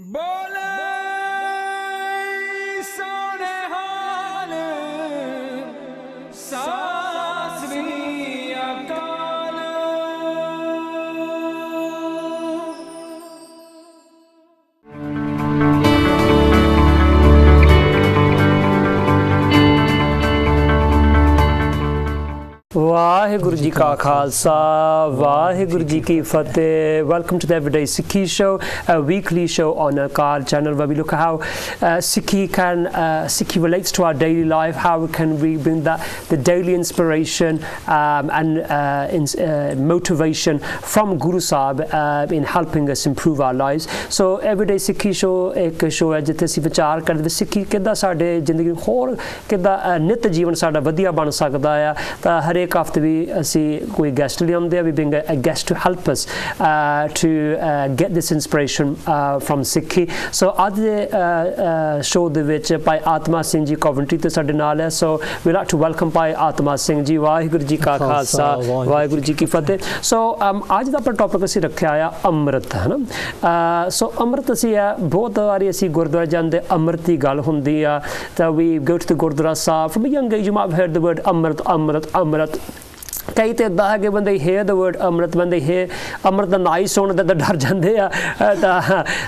बोले सोने हाल सासरी अकाल। वाहिगुरु जी का खालसा, वाहिगुरु जी की फतेह. Welcome to the Everyday Sikhi Show, a weekly show on Akaal channel where we look at how Sikhi relates to our daily life, how can we bring the daily inspiration and motivation from Guru Sahib in helping us improve our lives. So Everyday Sikhi Show एक show है जिथे ਅਸੀਂ ਵਿਚਾਰ ਕਰਦੇ ਹਾਂ ਸਿੱਖੀ ਕਿੱਦਾਂ ਸਾਡੇ ਜ਼ਿੰਦਗੀ ਹੋਰ ਕਿੱਦਾਂ ਨਿਤ ਜੀਵਨ ਸਾਡਾ ਵਧੀਆ ਬਣ ਸਕਦਾ ਆ. ਤਾਂ ਹਰੇਕ ਹਫ਼ਤੇ ਵੀ ਅਸੀਂ ਕੋਈ ਗੈਸਟ ਲਿਆਉਂਦੇ ਆ. We bring a guest to help us to get this inspiration from Sikhi. So ਅੱਜ ਦੇ show ਦੇ ਵਿੱਚ ਭਾਈ ਆਤਮਾ ਸਿੰਘ ਜੀ ਕੋਵੈਂਟਰੀ ਤੋਂ ਸਾਡੇ ਨਾਲ ਹੈ. So we'd like to welcome ਭਾਈ ਆਤਮਾ ਸਿੰਘ ਜੀ. ਵਾਹਿਗੁਰੂ ਜੀ ਕਾ ਖਾਲਸਾ, ਵਾਹਿਗੁਰੂ ਜੀ ਕੀ ਫਤਿਹ. So ਅੱਜ ਦਾ ਆਪਾਂ ਟੌਪਿਕ ਅਸੀਂ ਰੱਖਿਆ ਆ ਅੰਮ੍ਰਿਤ, ਹੈ ਨਾ. ਸੋ ਅੰਮ੍ਰਿਤ ਅਸੀਂ ਬਹੁਤ ਵਾਰੀ ਅਸੀਂ ਗੁਰਦੁਆਰੇ ਜਾਂਦੇ ਅੰਮ੍ਰਿਤ ਦੀ ਗੱਲ ਹੁੰਦੀ ਆ. ਤਾਂ we go to the Gurdwara Sahib. From a young age you might have heard the word ਅੰਮ੍ਰਿਤ ਅੰਮ੍ਰਿਤ ਅੰਮ੍ਰਿਤ. ਕਈ ਤਾਂ ਇੱਦਾਂ ਹੈ ਕਿ when they hear the word Amrit, when they hear ਅੰਮ੍ਰਿਤ ਦਾ ਨਾਂ ਹੀ ਸੁਣਦੇ ਤਾਂ ਡਰ ਜਾਂਦੇ ਆ.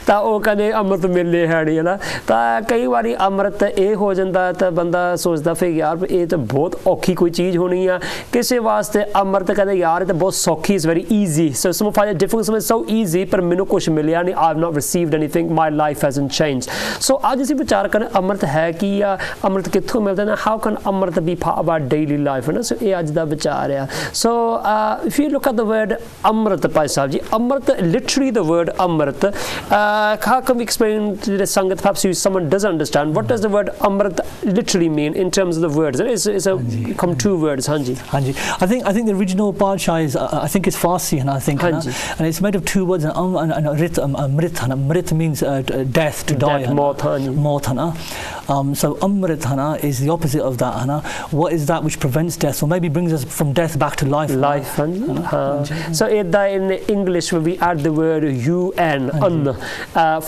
ਤਾਂ ਉਹ ਕਹਿੰਦੇ ਅੰਮ੍ਰਿਤ ਮਿਲੇ ਹੈ ਨਹੀਂ, ਹੈ ਨਾ. ਤਾਂ ਕਈ ਵਾਰੀ ਅੰਮ੍ਰਿਤ ਇਹ ਹੋ ਜਾਂਦਾ ਤਾਂ ਬੰਦਾ ਸੋਚਦਾ ਫਿਰ ਯਾਰ ਇਹ ਤਾਂ ਬਹੁਤ ਔਖੀ ਕੋਈ ਚੀਜ਼ ਹੋਣੀ ਆ. ਕਿਸੇ ਵਾਸਤੇ ਅੰਮ੍ਰਿਤ ਕਹਿੰਦੇ ਯਾਰ ਇਹ ਤਾਂ ਬਹੁਤ ਸੌਖੀ, is very easy. So some find it difficult, some is so easy ਪਰ ਮੈਨੂੰ ਕੁਛ ਮਿਲਿਆ ਨਹੀਂ. I have not received anything, my life hasn't changed. So ਅੱਜ ਅਸੀਂ ਵਿਚਾਰ ਕਰਨ ਅੰਮ੍ਰਿਤ ਹੈ ਕੀ ਆ, ਅੰਮ੍ਰਿਤ ਕਿੱਥੋਂ ਮਿਲਦਾ ਨਾ, how can Amrit B part of hour daily life, ਹੈ ਨਾ. ਸੋ ਇਹ ਅੱਜ ਦਾ ਵਿਚਾਰ ਆ. So if you look at the word Amrit, Bhai Sahib ji, Amrit, literally the word Amrit, how can we explain to the Sangat, perhaps if someone doesn't understand, what does the word Amrit literally mean in terms of the words? Come two words, Hanji. Hanji. I think the original Parcha is, I think it's Farsi, and I think, and it's made of two words, and Amrit. Amrit means death, to die. Maut, so Amrit is the opposite of that. What is that which prevents death, or maybe brings us from death back to life? So in English we add the word un,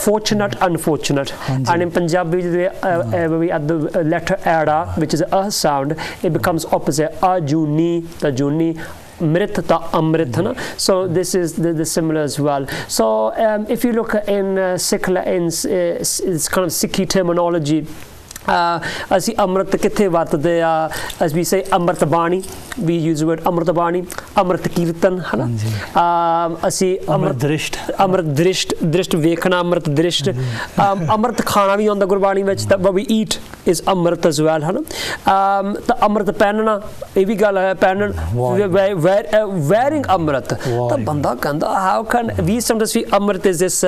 fortunate, unfortunate, and in Punjabi we add the letter era, which is a sound, it becomes opposite, ajuni, tajuni, Mrit ta Amrit, na. So this is the similar as well. So if you look in Sikh, it's kind of Sikhi terminology. ਅਸੀਂ ਅੰਮ੍ਰਿਤ ਕਿੱਥੇ ਵਰਤਦੇ ਆ? as we say ਅੰਮ੍ਰਿਤ ਬਾਣੀ, we use the word ਅੰਮ੍ਰਿਤ ਬਾਣੀ, ਅੰਮ੍ਰਿਤ ਕੀਰਤਨ, ਹੈ ਨਾ. ਅਸੀਂ ਅੰਮ੍ਰਿਤ ਦ੍ਰਿਸ਼ਟ ਵੇਖਣਾ, ਅੰਮ੍ਰਿਤ ਦ੍ਰਿਸ਼ਟ. ਅੰਮ੍ਰਿਤ ਖਾਣਾ ਵੀ ਆਉਂਦਾ ਗੁਰਬਾਣੀ ਵਿੱਚ, ਤਾਂ what we eat is Amrit as well, ਹੈ ਨਾ. ਤਾਂ ਅੰਮ੍ਰਿਤ ਪਹਿਨਣਾ, ਇਹ ਵੀ ਗੱਲ ਹੈ, ਪਹਿਨਣ, wearing ਅੰਮ੍ਰਿਤ. ਤਾਂ ਬੰਦਾ ਕਹਿੰਦਾ how can we sometimes see Amrit is this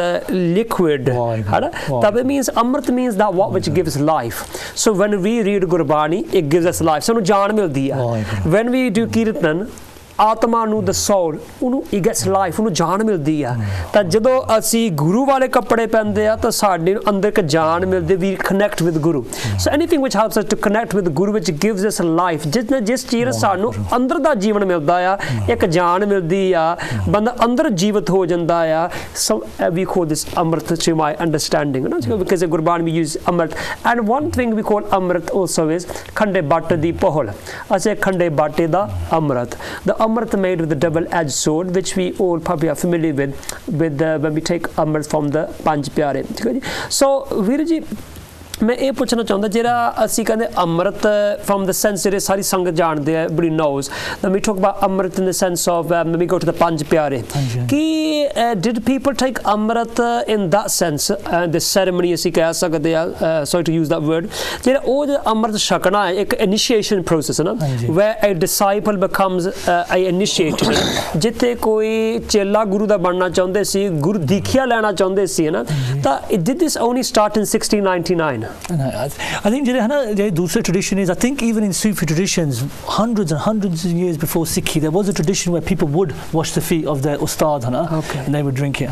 liquid, ਹੈ ਨਾ. ਤਾਂ it means Amrit means that what which gives life. So when we read Gurbani, it gives us life. ਸਾਨੂੰ ਜਾਨ ਮਿਲਦੀ ਆ. When we do Kirtan, ਆਤਮਾ ਨੂੰ, the soul, ਉਹਨੂੰ it gets life, ਉਹਨੂੰ ਜਾਨ ਮਿਲਦੀ ਆ. ਤਾਂ ਜਦੋਂ ਅਸੀਂ ਗੁਰੂ ਵਾਲੇ ਕੱਪੜੇ ਪਹਿਨਦੇ ਆ ਤਾਂ ਸਾਡੇ ਅੰਦਰ ਇੱਕ ਜਾਨ ਮਿਲਦੀ, we connect with Guru. So anything which helps us to connect with Guru, which gives us life, ਜਿਸ ਚੀਜ਼ ਸਾਨੂੰ ਅੰਦਰ ਦਾ ਜੀਵਨ ਮਿਲਦਾ ਆ, ਇੱਕ ਜਾਨ ਮਿਲਦੀ ਆ, ਬੰਦਾ ਅੰਦਰ ਜੀਵਤ ਹੋ ਜਾਂਦਾ ਆ. So we call this Amrit, to my understanding, because in Gurbani we use Amrit. And one thing we call Amrit also is ਖੰਡੇ ਬੱਟ ਦੀ ਪੋਹਲ. ਅਸੀਂ ਖੰਡੇ ਬਾਟੇ ਦਾ ਅੰਮ੍ਰਿਤ. The Amrit made with the double-edged sword, which we all probably are familiar with when we take Amrit from the Panj Pyare. So Veerji, ਮੈਂ ਇਹ ਪੁੱਛਣਾ ਚਾਹੁੰਦਾ, ਜਿਹੜਾ ਅਸੀਂ ਕਹਿੰਦੇ ਅੰਮ੍ਰਿਤ from the sense ਜਿਹੜੇ ਸਾਰੀ ਸੰਗਤ ਜਾਣਦੇ ਆ, everybody knows, then we talk about Amrit in the sense of when we go to the Panj Pyare. ਕਿ did people take Amrit in that sense, the ceremony ਅਸੀਂ ਕਹਿ ਸਕਦੇ ਆ, sorry to use that word, ਜਿਹੜਾ ਉਹ ਅੰਮ੍ਰਿਤ ਛਕਣਾ ਹੈ ਇੱਕ initiation process, ਹੈ ਨਾ, where a disciple becomes a initiated, ਜਿੱਥੇ ਕੋਈ ਚੇਲਾ ਗੁਰੂ ਦਾ ਬਣਨਾ ਚਾਹੁੰਦੇ ਸੀ, ਗੁਰੂ ਦੀਖਿਆ ਲੈਣਾ ਚਾਹੁੰਦੇ ਸੀ, ਹੈ ਨਾ. ਤਾਂ did this only start in 1699? I think the दूसरे tradition is, I think even in Sufi traditions, hundreds and hundreds of years before Sikhi, there was a tradition where people would wash the feet of their ustad, and they would drink it.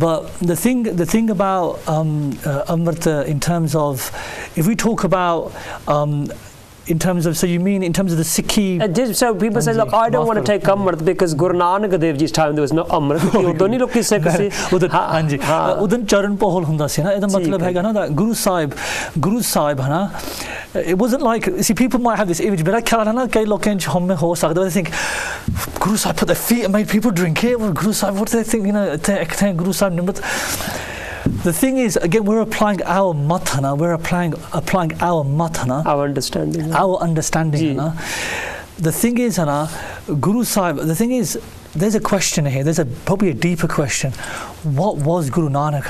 But the thing about Amrita in terms of, if we talk about in terms of, so you mean in terms of the Sikhi? So people say, look, I don't want to take Amrit because Guru Nanak Dev Ji's time there was no Amrit. Udon hi loki Sikh si. Hanji. Udon charan pohol hunda si na. Eda matlab hai na that Guru Sahib hai na. It wasn't like, see, people might have this image, but I can't, na kay loken hum mein ho sakta. They think Guru Sahib put their feet and made people drink it. Well, Guru Sahib, what do they think? You know, Guru Sahib nimrat. The thing is, again, we're applying our matana, we're applying our matana, our understanding. The thing is, Guru Sahib, the thing is, there's a question here, there's probably a deeper question. What was Guru Nanak,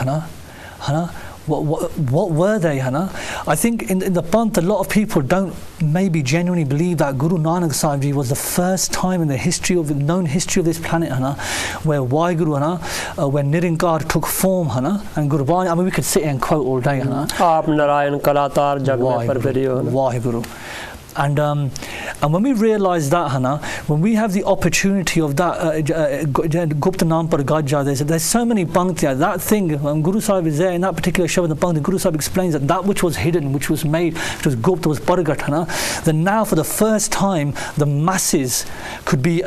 What were they, I think in the Panth, a lot of people don't maybe genuinely believe that Guru Nanak Sahib Ji was the first time in the known history of this planet, where Waheguru, when Nirinkar took form, and Gurbani, I mean, we could sit here and quote all day, Aap Narayan Kalatar Jag mein Parvariyo. Waheguru. And when we realize that, when we have the opportunity of that, Gupta Naam Par Gajja, there's so many panktiyas. That thing, Guru Sahib is there in that particular Shabad and Pankti. Guru Sahib explains that which was hidden, which was made, which was Gupta, was Paragat. Then now, for the first time, the masses could be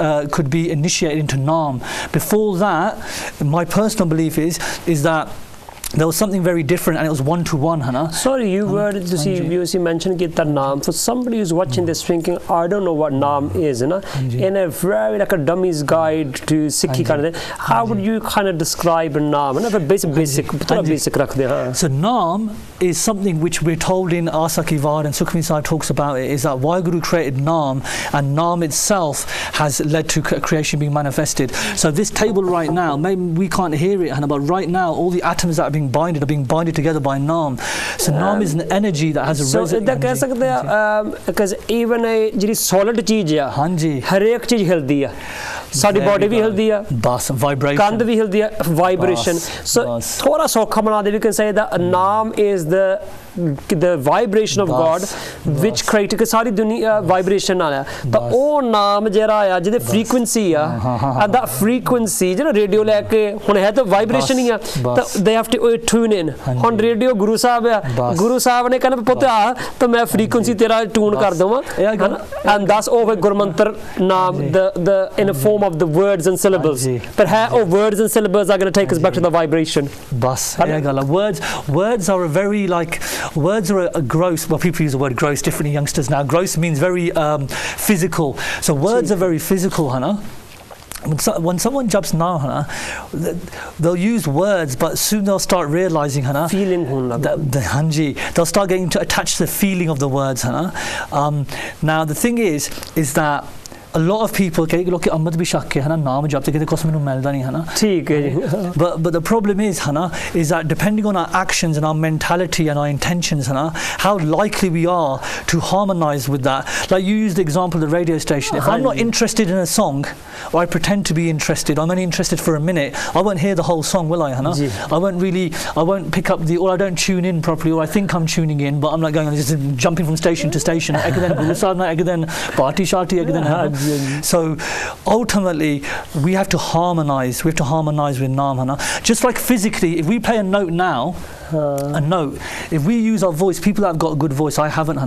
initiated into Naam. Before that, my personal belief is that there was something very different, and it was one-to-one, Sorry, you mentioned that Naam. For somebody who's watching this thinking, I don't know what Naam is, in a very like a dummy's guide to Sikhi kind of thing, how would you kind of describe a Naam? Basic. So Naam is something which we're told in Asa Ki Vaar, and Sukhmani Sahib talks about it, is that Waheguru created Naam, and Naam itself has led to creation being manifested. So this table right now, maybe we can't hear it, but right now all the atoms that are being binded together by Naam. So Naam is an energy that has a resonance. Because even a solid चीज है हर एक चीज हिलदी है साडी body भी हिलदी है बस vibration कंध भी हिलदी है वाइब्रेशन सो थोड़ा सौखा बना दे we can say that Naam is the vibration of God which created कि सारी दुनिया vibration नाल है तो ओ नाम जेरा है जिहदी frequency है and that frequency जो रेडियो लेके हुन है तो vibration ही है तो they have to tune in हुन रेडियो गुरु साहब है गुरु साहब ने कहना पुੱਤ आ तो मैं frequency तेरा tune कर दूंगा and that's over गुरमंत्र नाम the in a form of the words and syllables but how words and syllables are going to take us back to the vibration bas words are a very words are a gross, well, people use the word gross differently, youngsters now. Gross means very physical. So words are very physical, When someone jumps now, they'll use words, but soon they'll start realizing, feeling, they'll start getting attached to the feeling of the words, Now the thing is that a lot of people look at Amrit bhi shak hai naam jab tak kos mainu milda nahi theek hai but the problem is that depending on our actions and our mentality and our intentions how likely we are to harmonize with that. Like you used the example of the radio station. If I'm not interested in a song, or I pretend to be interested, I'm only interested for a minute, I won't hear the whole song, will I? I won't pick up or I don't tune in properly, or I think I'm tuning in, but I'm not going, just jumping from station to station. Party sharti So ultimately we have to harmonize with Naam, just like physically, if we play a note now, if we use our voice, people that have got a good voice, I haven't,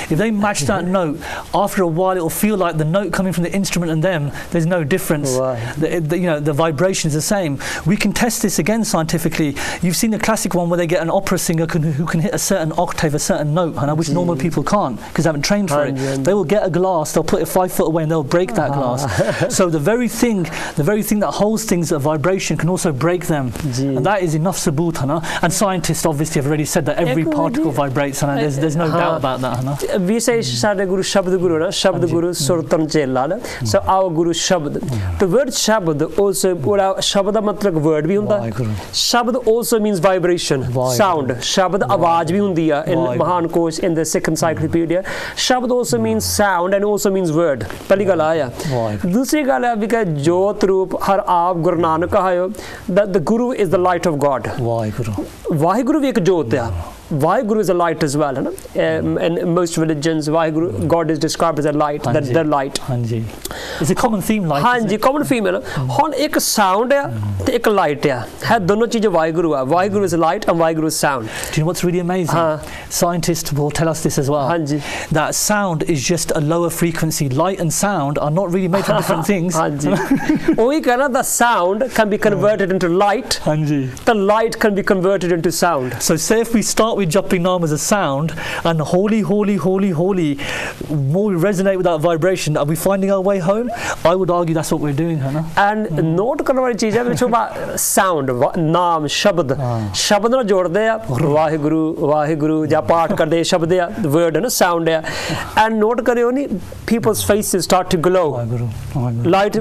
if they match that note, after a while it'll feel like the note coming from the instrument and them, there's no difference. The vibration is the same. We can test this again scientifically. You've seen the classic one where they get an opera singer who can hit a certain octave, a certain note, which normal people can't because they haven't trained for it. They will get a glass, they'll put it 5 foot away and they'll break that glass. So the very thing that holds things at vibration can also break them. And that is enough saboot, and scientists obviously have already said that every particle vibrates, and there's no doubt about that. We say Shade Guru Shabd Guru, Surtam Chela. So our Guru Shabd. The word Shabd also, Shabda matlab word bhi hunda. Shabd also means vibration, sound. Shabd awaj bhi hundi hai in Mahan Kosh, in the Sikh encyclopedia. Shabd also means sound and also means word. Pehli gal aaya. Dusri gal hai because Jot Roop har aap Guru Nanak kahayo that the Guru is the light of God. Waheguru भी एक जोत है Vaheguru is a light as well, in most religions Vaheguru, God is described as a light, that the light. It's a common theme, light. ਹਾਂਜੀ common theme है ना. ਹੁਣ ਇੱਕ sound है ਤੇ ਇੱਕ light है दोनों चीजें Vaheguru है. Vaheguru is light and Vaheguru is sound. Do you know what's really amazing? Scientists will tell us this as well. ਹਾਂਜੀ that sound is just a lower frequency. Light and sound are not really made from different things. ਹਾਂਜੀ ਉਹੀ कहना, the sound can be converted into light, the light can be converted into sound. So say if we start with Japing Naam as a sound, and holy, holy, holy, holy, more we resonate with that vibration, are we finding our way home? I would argue that's what we're doing, है ना? And note करने वाली चीज़ है which sound, नाम, शब्द, शब्द ना जोड़ते हैं वाहिगुरु, वाहिगुरु या पाठ करते हैं शब्द या word है ना, sound है. And note करियो नहीं, people's faces start to glow. Light,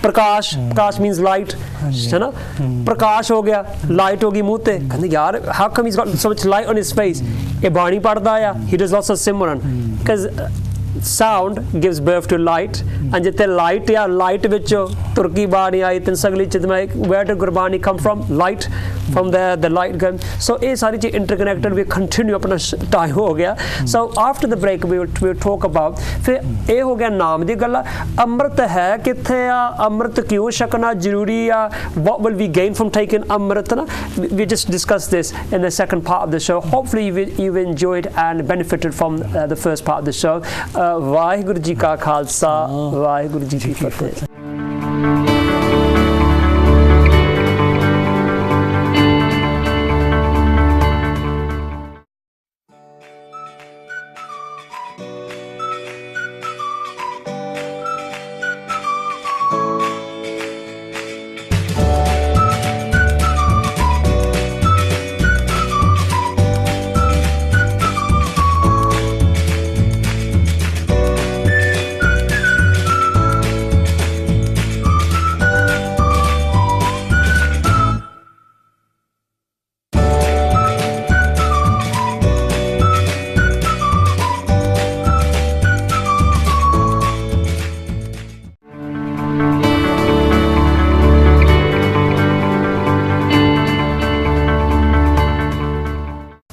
Prakash, Prakash means light, है ना? प्रकाश हो गया, light होगी मुँह ते. कहते यार, how come he's got so much light on his face? ये बाणी पढ़ता है, he does lots of Simran, because sound gives birth to light, and जितने light या light विचो तुर्की बाणी आई, तिन सगली चित में where did Gurbani come from? Light, from there the light came. So ये सारी चीज़ interconnected. We continue अपना time हो गया. So after the break we will talk about. फिर ये हो गया नाम दी गल्ला. अमृत है किथे आ, अमृत क्यों छकना जरूरी आ, what will we gain from taking अमृत ना? We just discussed this in the second part of the show. Hopefully you've enjoyed and benefited from the first part of the show. Waheguru ji ਕਾ ਖਾਲਸਾ ਵਾਹਿਗੁਰੂ ਜੀ ਕੀ ਫਤਿਹ.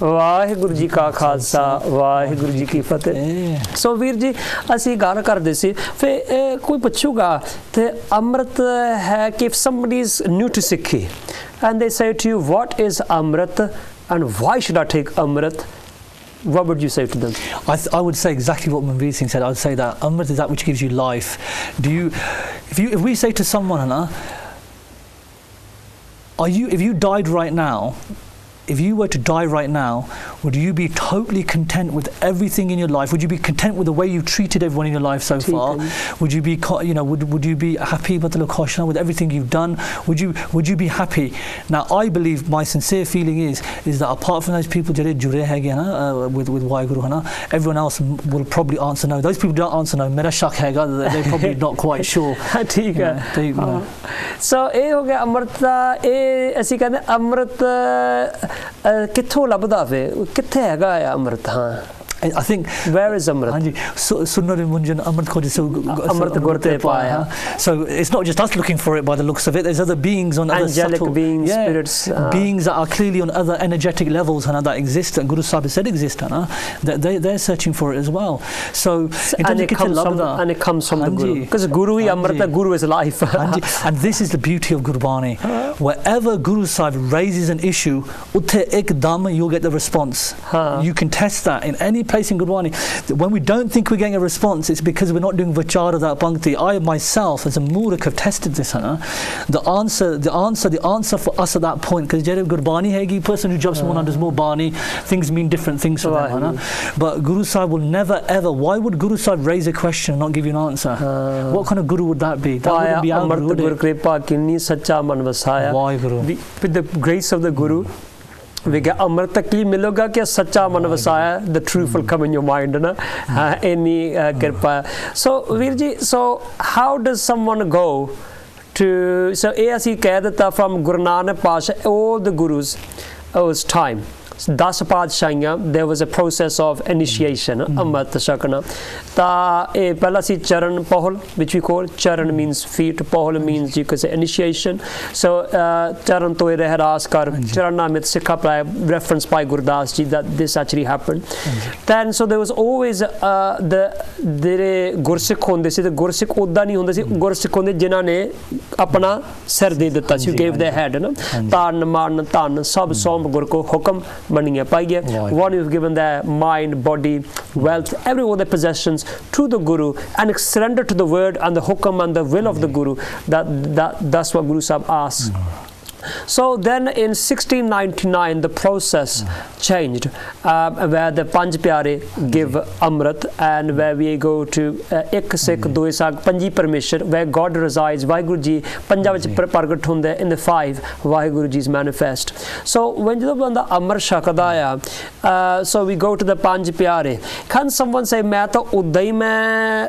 ਵਾਹਿਗੁਰੂ ਜੀ ਕਾ ਖਾਲਸਾ ਵਾਹਿਗੁਰੂ ਜੀ ਕੀ ਫਤਿਹ. ਸੋ ਵੀਰ ਜੀ ਅਸੀਂ ਗੱਲ ਕਰਦੇ ਸੀ, ਫਿਰ ਕੋਈ ਪੁੱਛੂਗਾ ਤੇ ਅੰਮ੍ਰਿਤ ਹੈ ਕਿ if somebody is new to Sikhi and they say to you what is Amrit and why should I take Amrit, what would you say to them? I would say exactly what Manveer Singh said. I would say that Amrit is that which gives you life. If we say to someone, if you died right now, if you were to die right now, would you be totally content with everything in your life? Would you be content with the way you treated everyone in your life so far? Would you be, would you be happy with everything you've done? Would you be happy? Now, I believe, my sincere feeling is that apart from those people with Waheguru, everyone else will probably answer no. Those people don't answer no. Mera shak hai, they're probably not quite sure. ठीक है. So ਇਹ ਹੋ ਗਿਆ ਅੰਮ੍ਰਿਤ ਦਾ. ਇਹ ਅਸੀਂ ਕਹਿੰਦੇ ਅੰਮ੍ਰਿਤ ਕਿੱਥੋਂ ਲੱਭਦਾ ਵੇ, ਕਿੱਥੇ ਹੈਗਾ ਆ ਅੰਮ੍ਰਿਤ? ਹਾਂ, I think where is Amrit? Hanji, Sunnar Munjan Amrit Khoji so Amrit Gurte Paya. So it's not just us looking for it by the looks of it. There's other beings on angelic other beings, spirits, beings that are clearly on other energetic levels that exist, and Guru Sahib said exist, they're searching for it as well. So and it comes from the Guru, because Guru is Amrit, Guru is life. And this is the beauty of Gurbani. Wherever Guru Sahib raises an issue, utte ekdam you'll get the response. You can test that in any place in Gurbani. When we don't think we're getting a response, it's because we're not doing vachara that pankti. I myself as a murak have tested this. The answer for us at that point, because Jere Gurbani hegi, person who jumps someone does more bani, things mean different things for them. But Guru Sahib will never ever, why would Guru Sahib raise a question and not give you an answer? What kind of Guru would that be? That wouldn't be our Guru, would it? With the grace of the Guru, we get Amrit ki miloga kya sacha man vasaya, the truth will come in your mind, na any kirpa. So Veerji, so how does someone go to, so as he said from Guru Nanak Pasha, all the gurus, his time, 10 ਪਾਤਸ਼ਾਹੀਆਂ there was a process of initiation ਅੰਮ੍ਰਿਤ ਛਕਣਾ ਤਾਂ ਇਹ ਪਹਿਲਾ ਸੀ ਚਰਨ ਪਹੁਲ which we call ਚਰਨ means feet ਪਹੁਲ means you could say initiation so ਚਰਨ ਤੋਂ ਇਹ ਰਹਿਰਾਸ ਕਰ ਚਰਨਾਂ ਵਿੱਚ ਸਿੱਖਾ ਪਾਇਆ reference by Gurdas ji that this actually happened then so there was always ਜਿਹੜੇ ਗੁਰਸਿੱਖ ਹੁੰਦੇ ਸੀ ਤੇ ਗੁਰਸਿੱਖ ਉੱਦਾਂ ਨਹੀਂ ਹੁੰਦੇ ਸੀ ਗੁਰਸਿੱਖ ਹੁੰਦੇ ਜਿਨ੍ਹਾਂ ਨੇ ਆਪਣਾ ਸਿਰ ਦੇ ਦਿੱਤਾ ਸੀ you gave their head ਨਾ ਤਾਨ ਮਾਨ ਧਨ ਸਭ ਸੌਂਪ ਗੁਰ ਕੋ ਹੁਕਮ ਮੰਨੀਏ ਪਾਈਏ one who has given their mind body wealth every all their possessions to the guru and surrender to the word and the hukam and the will of the guru that's what Guru Sahib asks So then in 1699 the process changed where the Panj Pyare give Amrit and where we go to Ik Sikh Doi Sakh Panji Parmeshwar where God resides Vaheguru Ji Panjab vich pragat hunde in the 5 Vaheguru Ji's manifest so when ਜਦੋਂ ਬੰਦਾ ਅਮਰ ਛਕਦਾ ਆ so we go to the Panj Pyare can someone say ਮੈਂ ਤਾਂ ਉਦਾਂ ਹੀ ਮੈਂ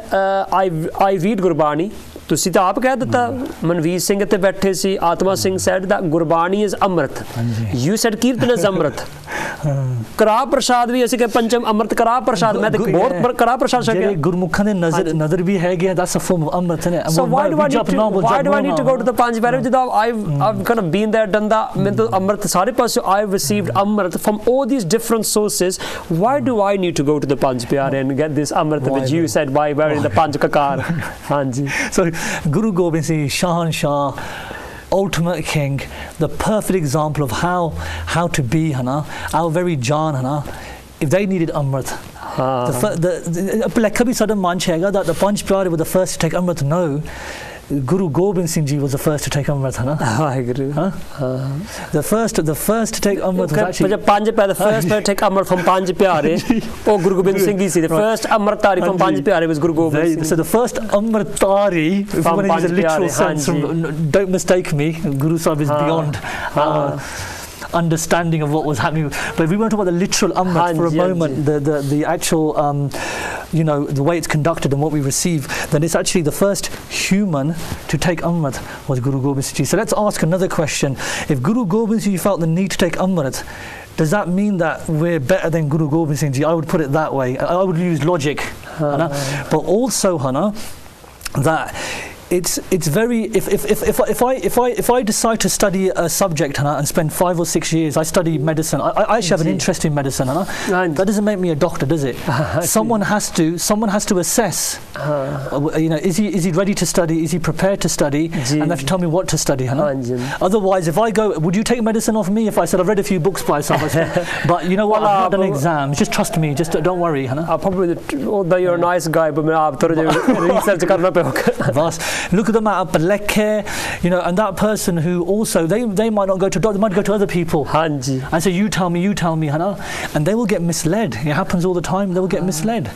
I read Gurbani ਤੁਸੀਂ ਤਾਂ ਆਪ ਕਹਿ ਦਿੱਤਾ ਮਨਵੀਰ ਸਿੰਘ ਤੇ ਬੈਠੇ ਸੀ ਆਤਮਾ Singh said that Gurbani is Amrit you said kirtan is ਅੰਮ੍ਰਿਤ ਕਰਾ ਪ੍ਰਸ਼ਾਦ ਵੀ ਅਸੀਂ ਕਿ ਪੰਚਮ ਅੰਮ੍ਰਿਤ ਕਰਾ ਪ੍ਰਸ਼ਾਦ ਮੈਂ ਤੇ ਬਹੁਤ ਕਰਾ ਪ੍ਰਸ਼ਾਦ ਛਕਿਆ ਜਿਹੜੇ ਗੁਰਮੁਖਾਂ ਦੇ ਨਜ਼ਰ ਵੀ ਹੈਗੇ that's a form of ਅੰਮ੍ਰਿਤ ਨੇ so why do I need to go to the Panj Pyare ਜਦੋਂ I've kind of been there done that ਮੈਂ ਤਾਂ ਅੰਮ੍ਰਿਤ ਸਾਰੇ ਪਾਸੇ I've received Amrit from all these different sources why do I need to go to the Panj Pyare and get this Amrit which you said by wearing the Panj Kakar ਹਾਂਜੀ so Guru Gobind Singh Shahanshah ultimate king the perfect example of how to be our very Jaan if they needed Amrit the sudden man chega that the Panj Pyare were the first to take Amrit no Guru Gobind Singh Ji was the first to take Amrit the first to take Amrit was actually Panj Pyare the first to take Amrit from Panj Pyare oh Guru Gobind Singh Ji see the first Amritari from Panj Pyare was Guru Gobind Singh so the first Amritari if you want to use a literal sense don't mistake me Guru Sahib is beyond understanding of what was happening but if we want to talk about the literal Amrit for a moment the actual the way it's conducted and what we receive then it's actually the first human to take Amrit was Guru Gobind Singh Ji so let's ask another question if Guru Gobind Singh Ji felt the need to take Amrit does that mean that we're better than Guru Gobind Singh Ji I would put it that way I would use logic but also that it's very if I decide to study a subject and spend 5 or 6 years I study medicine I actually have an interest in medicine that doesn't make me a doctor does it someone has to assess is he ready to study is he prepared to study and they have to tell me what to study otherwise if I go would you take medicine off me if I said I've read a few books by someone but you know what I've not done exams just trust me just don't worry probably although you're a nice guy but मैं आप थोड़ा research करना पड़ेगा look at the amount of balekhe and that person who also they might not go to doctor they might go to other people and say you tell me and they will get misled it happens all the time they will get misled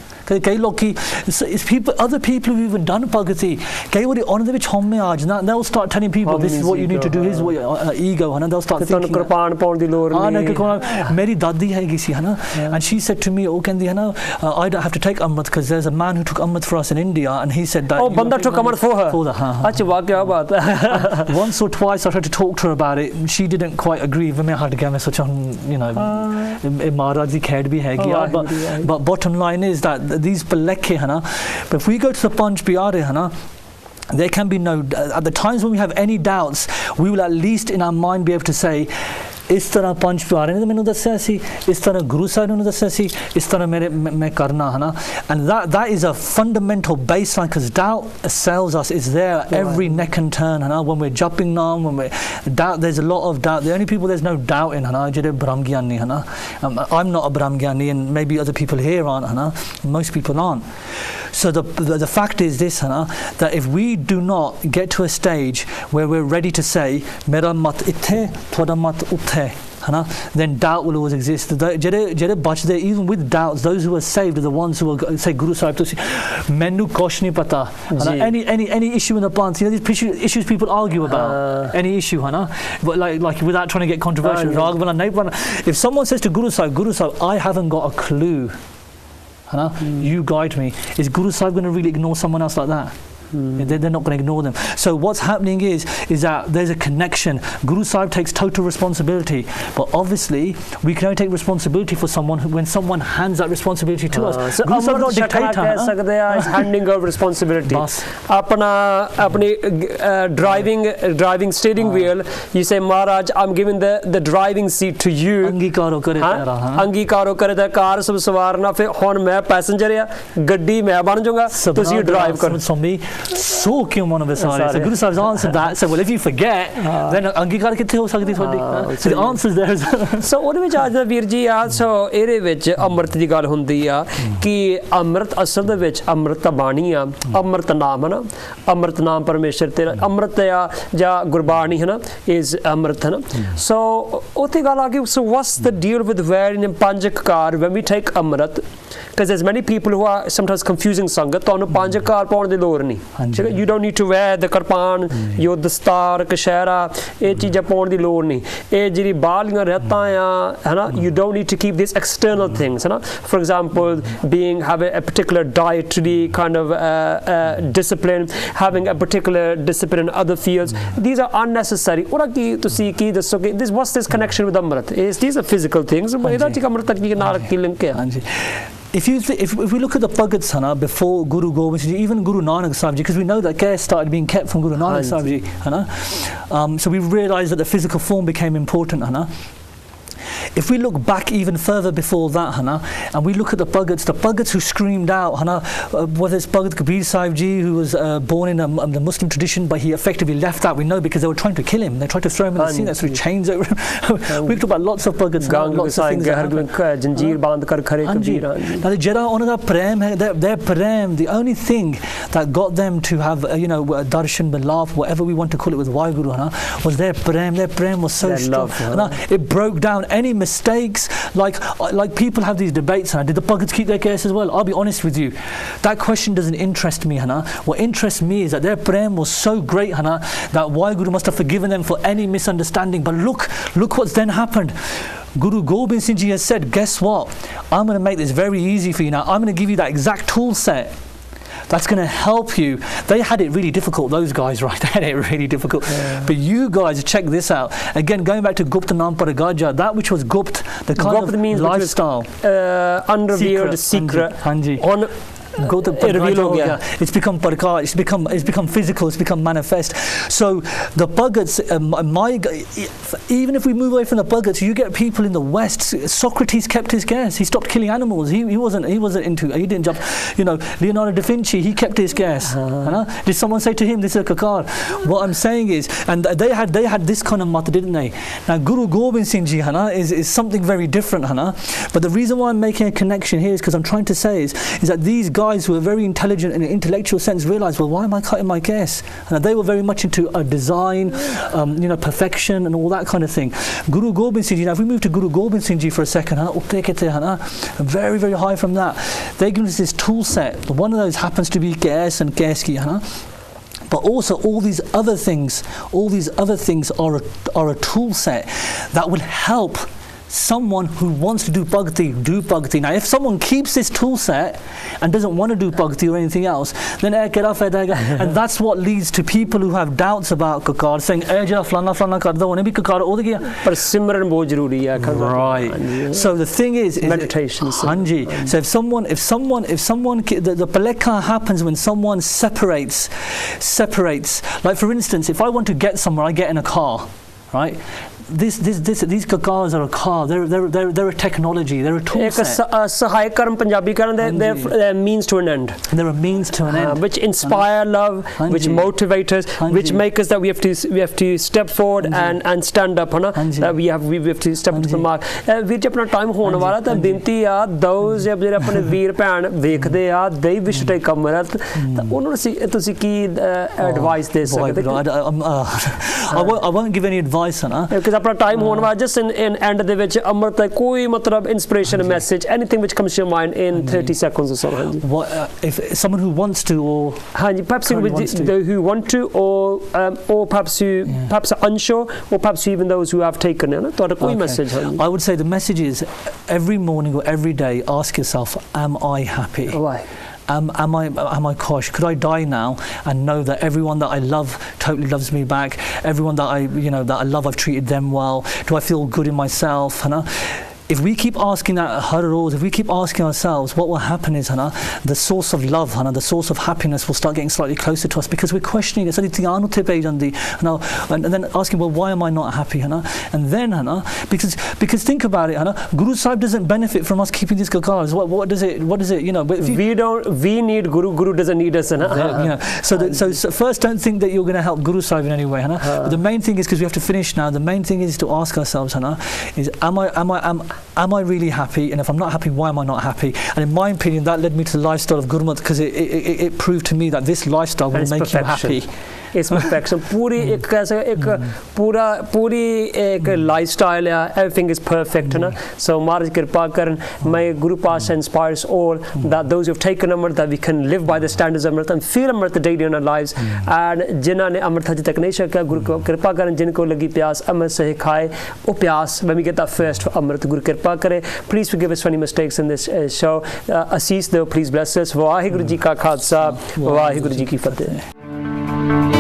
ਕਈ ਲੋਕੀ it's people other people who've even done ਭਗਤੀ ਕਈ ਵਾਰੀ ਉਹਨਾਂ ਦੇ ਵਿੱਚ ਹਉਮੈ ਆ ਜਾਂਦਾ they'll start telling people this is what you need to do this is what ego they'll start thinking ਕੁਰਬਾਨ ਪਾਉਣ ਦੀ ਲੋੜ ਨਹੀਂ ਮੇਰੀ ਦਾਦੀ ਹੈਗੀ ਸੀ and she said to me ਉਹ ਕਹਿੰਦੀ I don't have to take Amrit because there's a man who took Amrit for us in India and he said that ਬੰਦਾ took Amrit for her ਅੱਛਾ ਵਾਹ ਕੀ ਬਾਤ once or twice I tried to talk to her about it she didn't quite agree with me hard to get me such on ਮਹਾਰਾਜ ਦੀ ਖੇਡ ਵੀ ਹੈਗੀ but bottom line is that these balekhe but if we go to the Panj Pyare there can be no at the times when we have any doubts we will at least in our mind be able to say ਇਸ ਤਰ੍ਹਾਂ ਪੰਜ ਪਿਆਰੇ ਨੇ ਮੈਨੂੰ ਦੱਸਿਆ ਸੀ ਇਸ ਤਰ੍ਹਾਂ ਗੁਰੂ ਸਾਹਿਬ ਨੇ ਦੱਸਿਆ ਸੀ ਇਸ ਤਰ੍ਹਾਂ ਮੈਂ ਕਰਨਾ and that is a fundamental baseline because doubt assails us it's there every neck and turn when we're jumping now when we doubt there's a lot of doubt the only people there's no doubt in ਜਿਹੜੇ ਬ੍ਰਹਮ ਗਿਆਨੀ I'm not a Brahma Gyani and maybe other people here aren't most people aren't so the fact is this that if we do not get to a stage where we're ready to say mera mat ithe thoda mat uthe then doubt will always exist ਜਿਹੜੇ ਬਚਦੇ even with doubts those who are saved are the ones who will say Guru Sahib ਤੁਸੀਂ ਮੈਨੂੰ ਕੁਛ ਨਹੀਂ ਪਤਾ any issue in the plant these issues people argue about any issue but like without trying to get controversial if someone says to Guru Sahib I haven't got a clue you guide me is Guru Sahib going to really ignore someone else like that They're not going to ignore them. So what's happening is that there's a connection. Guru Sahib takes total responsibility, but obviously we can only take responsibility for someone when someone hands that responsibility to us. So Guru Sahib not dictator. is handing over responsibility. Apni driving steering wheel, you say, Maharaj, I'm giving the driving seat to you. Angikaro kare tera. Angikaro kare da car sab sawarna, fir hon main passenger ya, gaddi main ban jaunga, tusi drive karo. So kyun mona besare. So Guru Sahib's answered that. So well, if you forget, then angikar kitte ho sakdi thodi. So the answer's there. So ਉਹਦੇ ਵਿੱਚ ਅੱਜ ਦਾ ਵੀਰ ਜੀ ਆ ਸੋ ਇਹਦੇ ਵਿੱਚ ਅੰਮ੍ਰਿਤ ਦੀ ਗੱਲ ਹੁੰਦੀ ਆ ਕਿ ਅੰਮ੍ਰਿਤ ਅਸਲ ਦੇ ਵਿੱਚ ਅੰਮ੍ਰਿਤ ਤਾਂ ਬਾਣੀ ਆ ਅੰਮ੍ਰਿਤ ਨਾਮ ਹੈ ਨਾ ਅੰਮ੍ਰਿਤ ਨਾਮ ਪਰਮੇਸ਼ਰ ਤੇਰਾ ਅੰਮ੍ਰਿਤ ਆ ਜਾਂ ਗੁਰਬਾਣੀ ਹੈ ਨਾ ਇਜ਼ ਅੰਮ੍ਰਿਤ ਹੈ ਨਾ ਸੋ ਉੱਥੇ ਗੱਲ ਆ ਗਈ so what's the deal with wearing in ਪੰਜ ਕਕਾਰ when we take Amrit because there's many people who are sometimes confusing sangat ਤੁਹਾਨੂੰ ਪੰਜ ਕਾਰ ਪਾਉਣ ਦੀ ਲੋੜ ਨਹੀਂ you don't need to wear the kirpan your ਦਸਤਾਰ ਕਸ਼ਹਿਰਾ ਇਹ ਚੀਜ਼ਾਂ ਪਾਉਣ ਦੀ ਲੋੜ ਨਹੀਂ ਇਹ ਜਿਹੜੀ ਬਾਹਲੀਆਂ ਰਹਿਤਾਂ ਆ ਹੈ ਨਾ you don't need to keep these external things ਹੈ ਨਾ for example having a particular dietary kind of discipline having a particular discipline in other fields these are unnecessary ਉਹਦਾ ਕੀ ਤੁਸੀਂ ਕੀ ਦੱਸੋਗੇ what's this connection with amrit these are physical things ਇਹਦਾ ਚ amrit ਕੀ ਨਾਲ ਕੀ link ਹੈ ਹਾਂਜੀ If we look at the Bhagats before Guru Gobind Singh Ji, even Guru Nanak Sahib Ji, because we know that care started being kept from Guru Nanak Sahib Ji, so we realised that the physical form became important. If we look back even further before that, and we look at the Bhagats who screamed out, whether it's Bhagat Kabir Sahib Ji, who was born in the Muslim tradition, but he effectively left that, we know, because they were trying to kill him. They tried to throw him in the sea, that's through chains over him. We talk about lots of Bhagats, lots of things. Now the Jada honor that prem, their prem, the only thing that got them to have, darshan, belav, whatever we want to call it with Waheguru, was their prem. Their prem was so strong. It broke down any mistakes, like people have these debates. Did the Bhagats keep their case as well? I'll be honest with you, that question doesn't interest me. What interests me is that their prem was so great, that Waheguru must have forgiven them for any misunderstanding. But look what's then happened. Guru Gobind Singh Ji has said, guess what? I'm going to make this very easy for you now. I'm going to give you that exact tool set that's going to help you. They had it really difficult, those guys, right? They had it really difficult. But you guys, check this out. Again, going back to Gupta Nam Paragaja, that which was Gupt, the kind Gupt of means lifestyle. Unrevealed secret. Hanji. It's become parkar, it's become physical, it's become manifest. So the Bhagats, even if we move away from the Bhagats, you get people in the West. Socrates kept his gas. He stopped killing animals. He wasn't into. He didn't jump. Leonardo da Vinci, he kept his gas. Did someone say to him, "This is a kakar"? What I'm saying is, and they had this kind of mata, didn't they? Now Guru Gobind Singh Ji, is something very different, But the reason why I'm making a connection here is because I'm trying to say is that these guys who are very intelligent in an intellectual sense realized, well, why am I cutting my gas? And they were very much into a design, perfection and all that kind of thing. Guru Gobind Singh Ji, now if we move to Guru Gobind Singh Ji for a second, very, very high from that, they give us this tool set. One of those happens to be gas and gaski, but also all these other things are a tool set that will help someone who wants to do bhakti. Now if someone keeps this tool set and doesn't want to do bhakti or anything else, then and that's what leads to people who have doubts about kakar, saying flana kar do one bhi kakar ho gaya, par simran bahut zaruri hai. Right. So the thing is meditation. Hanji. So if someone the palekha happens when someone separates, like for instance, if I want to get somewhere, I get in a car, right? These kakars are a car. They're a technology. They're a tool set. Sahayak karm Punjabi karan, they're means to an end. They're a means to an end, which inspire love, which motivate us, which make us that we have to step forward and stand up. That we have to step to the mark. Veer ji apna time hone wala ta binti ਆ those ਜਿਹੜੇ ਆਪਣੇ ਵੀਰ ਭੈਣ ਵੇਖਦੇ ਆ they wish to take Amrit ਤਾਂ ਉਹਨਾਂ ਨੂੰ ਤੁਸੀਂ ਕੀ advice ਦੇ ਸਕਦੇ? I won't give any advice, ਆਪਣਾ ਟਾਈਮ ਹੋਣ ਵਾਲਾ just in end ਦੇ ਵਿੱਚ ਅੰਮ੍ਰਿਤ ਦਾ ਕੋਈ ਮਤਲਬ inspiration message, anything which comes to your mind in 30 seconds or so. If someone who wants to, or perhaps who want to, or perhaps are unsure, or perhaps even those who have taken it. ਤੁਹਾਡਾ ਕੋਈ message? I would say the message is every morning or every day ask yourself, am I happy? Why? am I kosh? Could I die now and know that everyone that I love totally loves me back? Everyone that I love, I've treated them well. Do I feel good in myself? If we keep asking that, if we keep asking ourselves, what will happen is, the source of love, the source of happiness will start getting slightly closer to us, because we're questioning it. And then asking, well, why am I not happy? And then, because think about it, Guru Sahib doesn't benefit from us keeping these gagars. What does it? We need Guru. Guru doesn't need us. So first, don't think that you're going to help Guru Sahib in any way. But the main thing is, because we have to finish now, the main thing is to ask ourselves, is am I really happy? And if I'm not happy, why am I not happy? And in my opinion, that led me to the lifestyle of Gurmat, because it proved to me that this lifestyle will make you happy. It's perfection. पूरी lifestyle है. Everything is perfect. So Maharaj Kirpa Karan, may Guru Pasha inspires all that those who have taken Amrit, that we can live by the standards of Amrit and feel Amrit daily in our lives. And जिन्हों ने Amrit हज तक नहीं शका, Guru Kirpa Karan, जिनको लगी प्यास Amrit से खाए, वो प्यास. When we get that first Amrit, Guru Kirpa करे. Please forgive us for any mistakes in this show. Assis though, please bless us. Waheguru ji का खालसा, वाहिगुरु जी की फतेह.